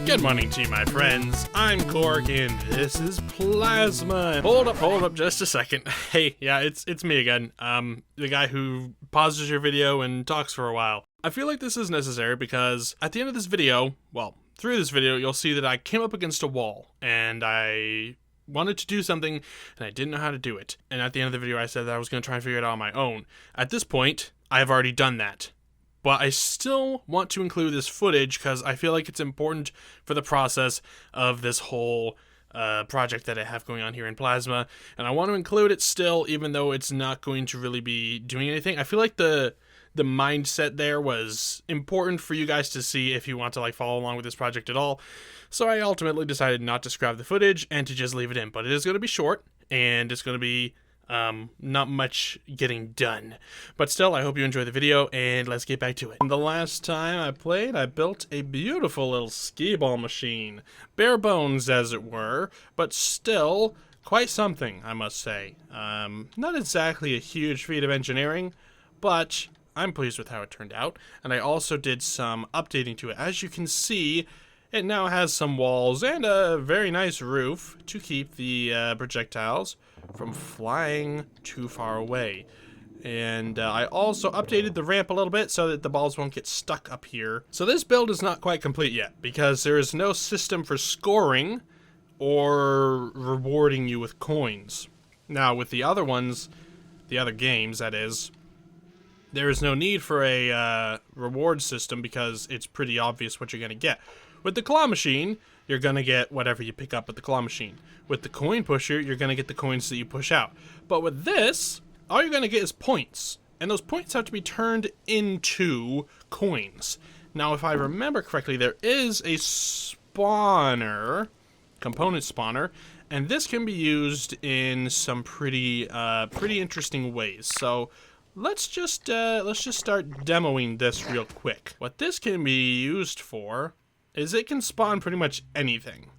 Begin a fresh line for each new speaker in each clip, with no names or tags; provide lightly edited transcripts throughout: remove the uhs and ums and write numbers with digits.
Good morning to you, my friends. I'm Cork, and this is Plasma. Hold up just a second. Hey, yeah, it's me again. The guy who pauses your video and talks for a while. I feel like this is necessary because at the end of this video, well, through this video, you'll see that I came up against a wall, and I wanted to do something, and I didn't know how to do it. And at the end of the video, I said that I was going to try and figure it out on my own. At this point, I have already done that. But I still want to include this footage because I feel like it's important for the process of this whole project that I have going on here in Plasma. And I want to include it still, even though it's not going to really be doing anything. I feel like the mindset there was important for you guys to see if you want to follow along with this project at all. So I ultimately decided not to scrap the footage and to just leave it in. But it is going to be short, and it's going to be not much getting done. But still, I hope you enjoy the video, and let's get back to it. The last time I played, I built a beautiful little skee-ball machine. Bare bones, as it were, but still quite something, I must say. Not exactly a huge feat of engineering, but I'm pleased with how it turned out. And I also did some updating to it. As you can see, it now has some walls and a very nice roof to keep the projectiles from flying too far away. And I also updated the ramp a little bit so that the balls won't get stuck up here. So this build is not quite complete yet because there is no system for scoring or rewarding you with coins. Now with the other ones, the other games that is, there is no need for a reward system because it's pretty obvious what you're going to get. With the claw machine, you're going to get whatever you pick up at the claw machine. With the coin pusher, you're going to get the coins that you push out. But with this, all you're going to get is points. And those points have to be turned into coins. Now, if I remember correctly, there is a spawner, component spawner, and this can be used in some pretty interesting ways. So let's just start demoing this real quick. What this can be used for is it can spawn pretty much anything.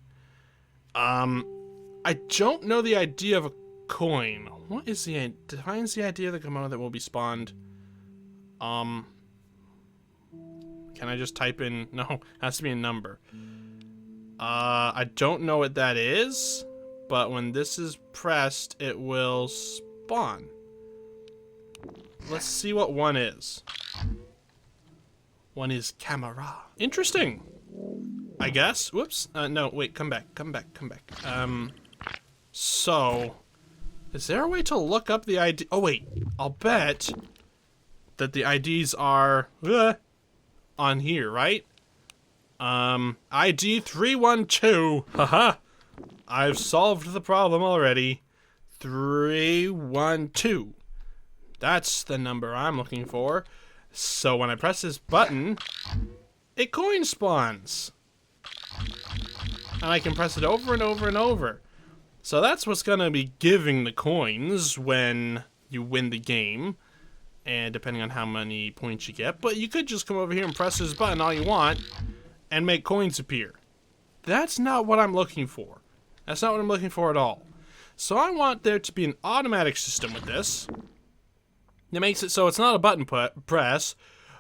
I don't know the idea of a coin. What is defines the idea of the component that will be spawned? Can I just type in? No, it has to be a number. I don't know what that is, but when this is pressed, it will spawn. Let's see what one is. One is camera. Interesting. I guess. Whoops. No, wait, come back. So, is there a way to look up the ID? Oh, wait. I'll bet that the IDs are on here, right? ID 312. Haha. I've solved the problem already. 312. That's the number I'm looking for. So when I press this button, a coin spawns. And I can press it over and over and over. So that's what's going to be giving the coins when you win the game. And depending on how many points you get. But you could just come over here and press this button all you want and make coins appear. That's not what I'm looking for. That's not what I'm looking for at all. So I want there to be an automatic system with this. It makes it so it's not a button press,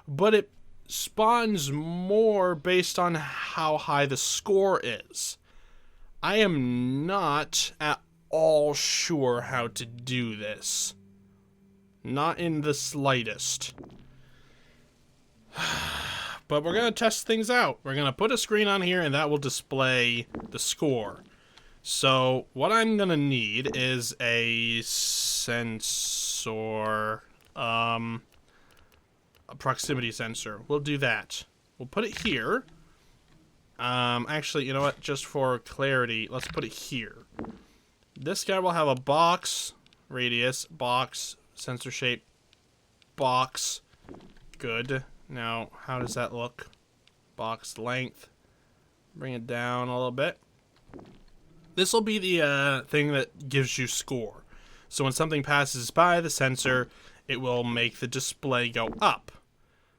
but it spawns more based on how high the score is. I am not at all sure how to do this. Not in the slightest. But we're going to test things out. We're going to put a screen on here and that will display the score. So what I'm going to need is a sensor, a proximity sensor. We'll do that. We'll put it here. Actually, you know what? Just for clarity, let's put it here. This guy will have a box, radius, box, sensor shape, box. Good. Now, how does that look? Box length. Bring it down a little bit. This will be the thing that gives you score. So when something passes by the sensor, it will make the display go up.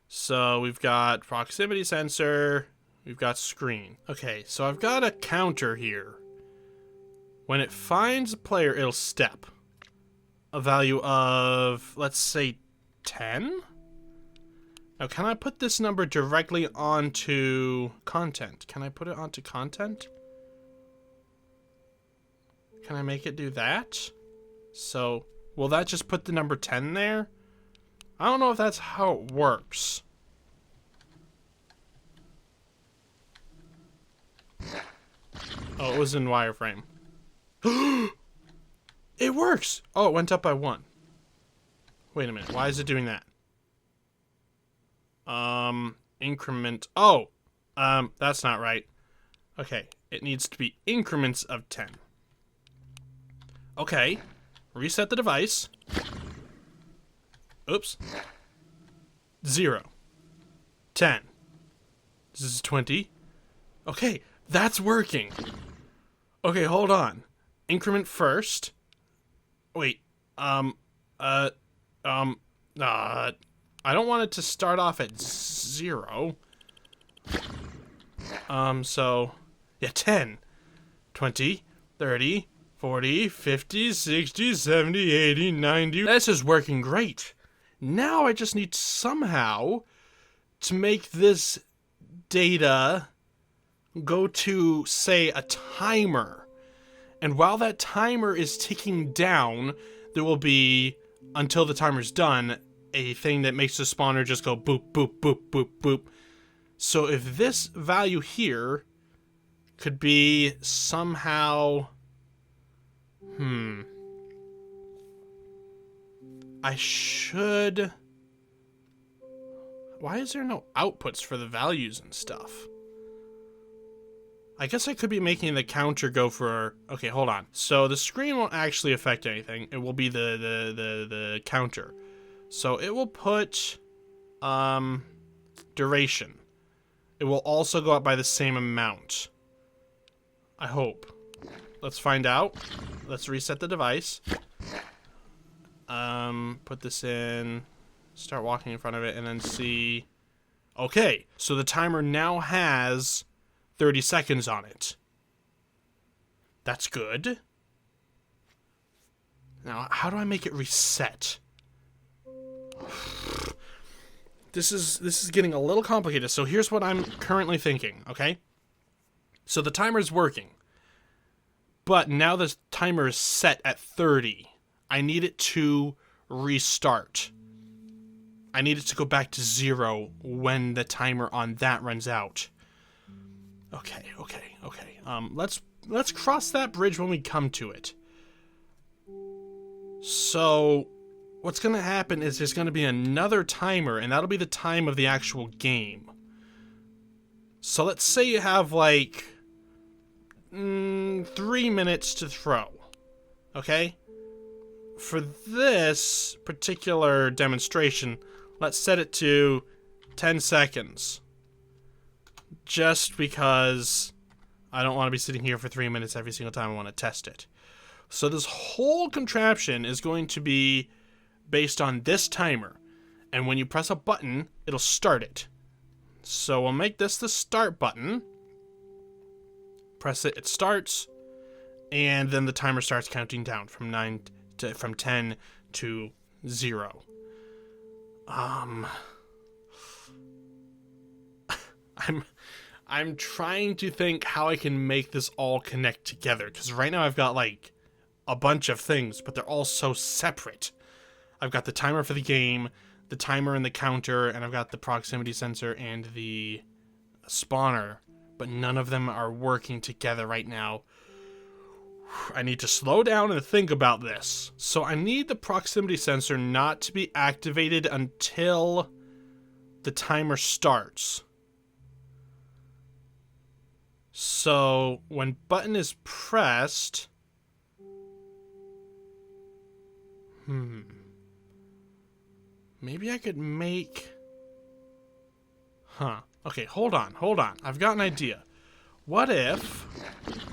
So we've got proximity sensor, we've got screen. Okay, so I've got a counter here. When it finds a player, it'll step. A value of, let's say, 10? Now, can I put this number directly onto content? Can I put it onto content? Can I make it do that? So, will that just put the number 10 there? I don't know if that's how it works. Oh, it was in wireframe. It works! Oh, it went up by 1. Wait a minute, why is it doing that? Increment. Oh! That's not right. Okay, it needs to be increments of 10. Okay, reset the device. Oops. 0. 10. This is 20. Okay, that's working. Okay, hold on. Increment first. Wait, I don't want it to start off at 0. So, yeah, 10, 20, 30, 40, 50, 60, 70, 80, 90. This is working great. Now I just need somehow to make this data go to, say, a timer. And while that timer is ticking down, there will be, until the timer's done, a thing that makes the spawner just go boop, boop, boop, boop, boop. So if this value here could be somehow... I should... Why is there no outputs for the values and stuff? I guess I could be making the counter go for... Okay, hold on. So the screen won't actually affect anything. It will be the counter. So it will put duration. It will also go up by the same amount. I hope. Let's find out. Let's reset the device. Put this in. Start walking in front of it and then see. Okay, so the timer now has 30 seconds on it. That's good. Now, how do I make it reset? This is getting a little complicated. So here's what I'm currently thinking, okay? So the timer's working. But now the timer is set at 30. I need it to restart. I need it to go back to 0 when the timer on that runs out. Okay. Let's cross that bridge when we come to it. So what's going to happen is there's going to be another timer, and that'll be the time of the actual game. So let's say you have like 3 minutes to throw. Okay? For this particular demonstration, let's set it to 10 seconds. Just because I don't want to be sitting here for 3 minutes every single time I want to test it. So this whole contraption is going to be based on this timer. And when you press a button, it'll start it. So we'll make this the start button. Press it, it starts. And then the timer starts counting down from 10 to 0. I'm trying to think how I can make this all connect together, because right now I've got like a bunch of things, but they're all so separate. I've got the timer for the game, the timer and the counter, and I've got the proximity sensor and the spawner, but none of them are working together right now. I need to slow down and think about this. So I need the proximity sensor not to be activated until the timer starts. So when button is pressed, maybe I could make, okay, hold on. I've got an idea. What if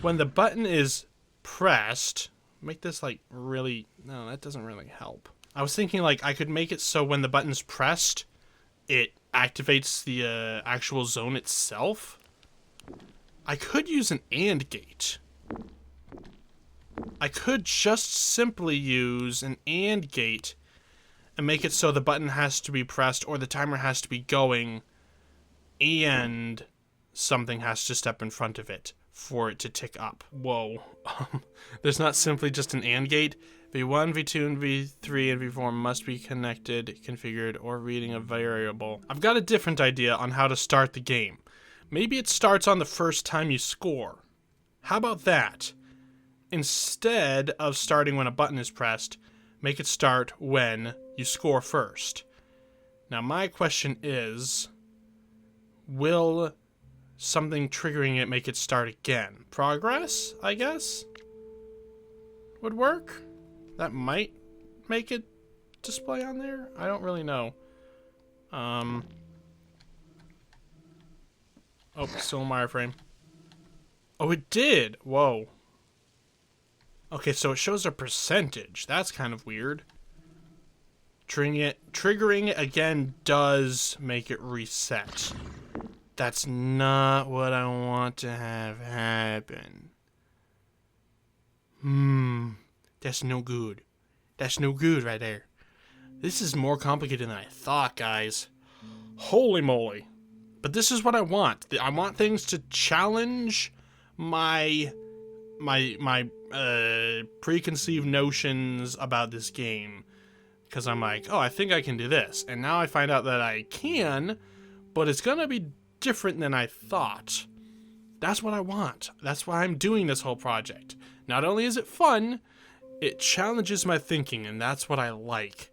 when the button is pressed, make this like really, no, that doesn't really help. I was thinking like I could make it so when the button's pressed, it activates the actual zone itself. I could use an AND gate. I could just simply use an AND gate and make it so the button has to be pressed or the timer has to be going and something has to step in front of it for it to tick up. Whoa. There's not simply just an AND gate. V1, V2, and V3 and V4 must be connected, configured, or reading a variable. I've got a different idea on how to start the game. Maybe it starts on the first time you score. How about that? Instead of starting when a button is pressed, make it start when you score first. Now my question is, will something triggering it make it start again? Progress, I guess, would work. That might make it display on there. I don't really know. Oh, still in wireframe. Oh, it did. Whoa. Okay, so it shows a percentage. That's kind of weird. Triggering it again does make it reset. That's not what I want to have happen. That's no good. That's no good right there. This is more complicated than I thought, guys. Holy moly. But this is what I want. I want things to challenge my preconceived notions about this game. Because I'm like, oh, I think I can do this. And now I find out that I can, but it's going to be different than I thought. That's what I want. That's why I'm doing this whole project. Not only is it fun, it challenges my thinking, and that's what I like.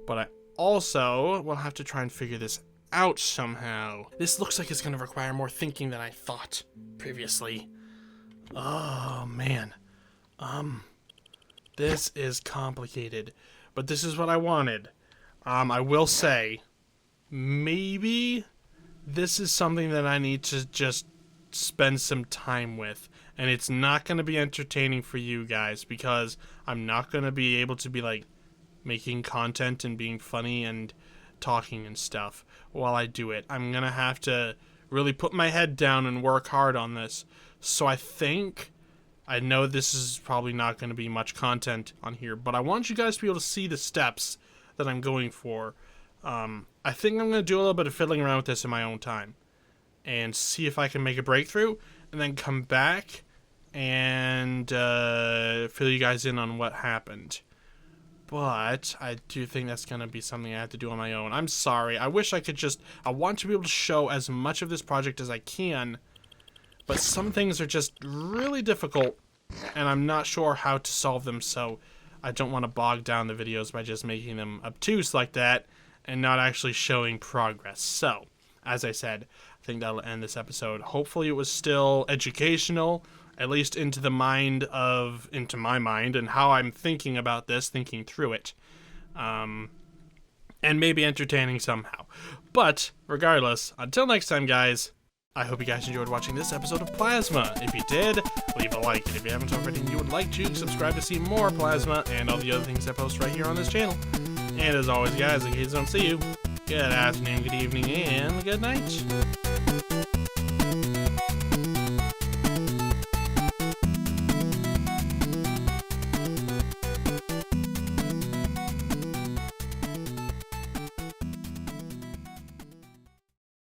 But I also will have to try and figure this out somehow. This looks like it's going to require more thinking than I thought previously. Oh, man. This is complicated. But this is what I wanted. I will say, maybe this is something that I need to just spend some time with. And it's not going to be entertaining for you guys because I'm not going to be able to be like making content and being funny and talking and stuff while I do it. I'm going to have to really put my head down and work hard on this. So I know this is probably not going to be much content on here, but I want you guys to be able to see the steps that I'm going for. I think I'm going to do a little bit of fiddling around with this in my own time and see if I can make a breakthrough and then come back and fill you guys in on what happened. But I do think that's going to be something I have to do on my own. I'm sorry. I wish I could I want to be able to show as much of this project as I can, but some things are just really difficult, and I'm not sure how to solve them, so I don't want to bog down the videos by just making them obtuse like that and not actually showing progress. So, as I said, I think that'll end this episode. Hopefully it was still educational, at least into my mind and how I'm thinking about this, thinking through it, and maybe entertaining somehow. But, regardless, until next time, guys, I hope you guys enjoyed watching this episode of Plasma. If you did, leave a like, and if you haven't already and you would like to, subscribe to see more Plasma and all the other things I post right here on this channel. And as always, guys, in case I don't see you, good afternoon, good evening, and good night.